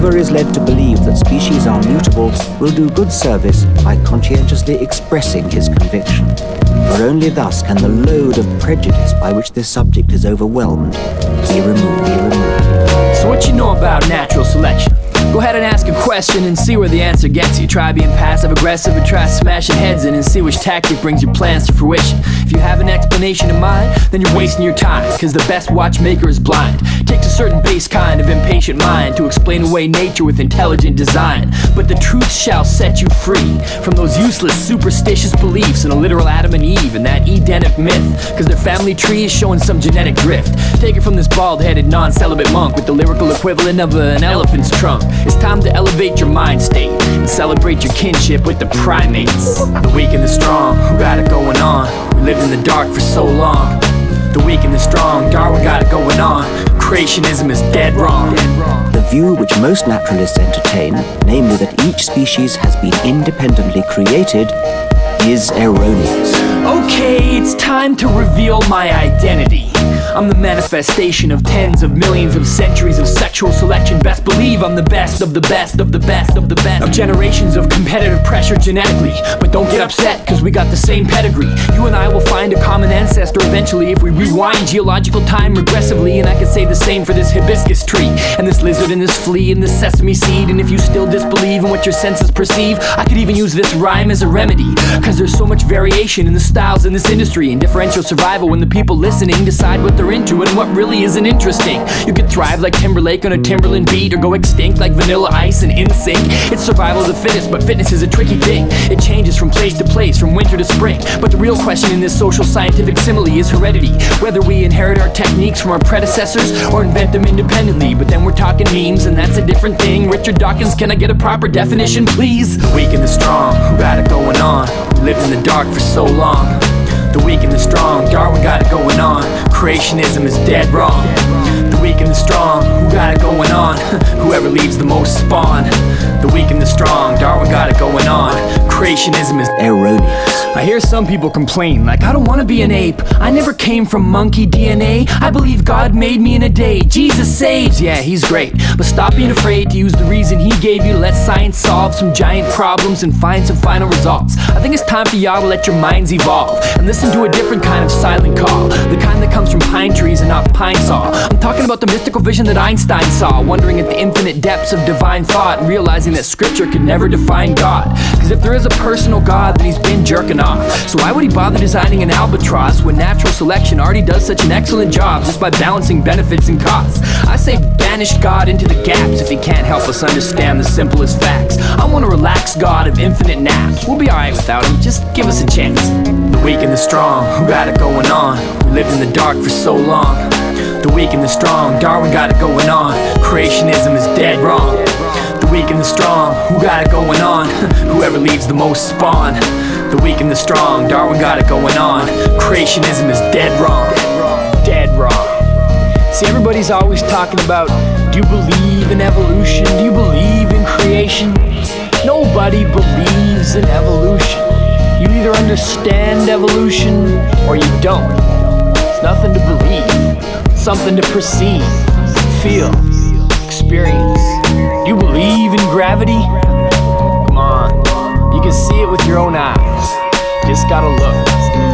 Whoever is led to believe that species are mutable will do good service by conscientiously expressing his conviction. For only thus can the load of prejudice by which this subject is overwhelmed be removed. So what you know about natural selection? Go ahead and ask a question and see where the answer gets you. Try being passive-aggressive or try smashing heads in and see which tactic brings your plans to fruition. If you have an explanation in mind, then you're wasting your time, cause the best watchmaker is blind. Takes a certain base kind of impatient mind to explain away nature with intelligent design. But the truth shall set you free from those useless superstitious beliefs in a literal Adam and Eve and that Edenic myth, cause their family tree is showing some genetic drift. Take it from this bald-headed non-celibate monk with the lyrical equivalent of an elephant's trunk. It's time to elevate your mind state and celebrate your kinship with the primates. The weak and the strong, who got it going on? We lived in the dark for so long. The weak and the strong, Darwin got it going on. Creationism is dead wrong. The view which most naturalists entertain, namely that each species has been independently created, is erroneous. Okay, it's time to reveal my identity. I'm the manifestation of tens of millions of centuries of sexual selection. Best believe I'm the best of the best of the best of the best of generations of competitive pressure genetically. But don't get upset, cause we got the same pedigree. You and I will find a common ancestor eventually if we rewind geological time regressively. And I can say the same for this hibiscus tree, and this lizard, and this flea, and this sesame seed. And if you still disbelieve in what your senses perceive, I could even use this rhyme as a remedy. Cause there's so much variation in the styles in this industry, and differential survival when the people listening decide what they're into and what really isn't interesting. You could thrive like Timberlake on a Timberland beat, or go extinct like Vanilla Ice and NSYNC. It's survival of the fittest, but fitness is a tricky thing. It changes from place to place, from winter to spring. But the real question in this social scientific simile is heredity. Whether we inherit our techniques from our predecessors or invent them independently. But then we're talking memes, and that's a different thing. Richard Dawkins, can I get a proper definition, please? The weak and the strong, who got it going on? We lived in the dark for so long. The weak and the strong, Darwin got it going on. Creationism is dead wrong. The weak and the strong, who got it going on? Whoever leaves the most spawn. The weak and the strong, Darwin got it going on. Creationism is erroneous. I hear some people complain, like, I don't want to be an ape. I never came from monkey DNA. I believe God made me in a day. Jesus saves, yeah, he's great. But stop being afraid to use the reason he gave you. Let science solve some giant problems and find some final results. I think it's time for y'all to let your minds evolve and listen to a different kind of silent call, the kind that comes from pine trees and not pine saw. I'm talking about the mystical vision that Einstein saw, wondering at the infinite depths of divine thought and realizing that scripture could never define God. Cause if there is a personal God, then he's been jerking off. So why would he bother designing an albatross when natural selection already does such an excellent job just by balancing benefits and costs? I say banish God into the gaps if he can't help us understand the simplest facts. I want a relaxed God of infinite naps. We'll be alright without him, just give us a chance. The weak and the strong, who got it going on? We lived in the dark for so long. The weak and the strong, Darwin got it going on. Creationism is dead wrong. The weak and the strong, who got it going on? Whoever leaves the most spawn. The weak and the strong, Darwin got it going on. Creationism is dead wrong. Dead wrong. See, everybody's always talking about, do you believe in evolution? Do you believe in creation? Nobody believes in evolution. You either understand evolution or you don't. It's nothing to believe, something to perceive, feel, experience. You believe in gravity? Come on, you can see it with your own eyes. Just gotta look.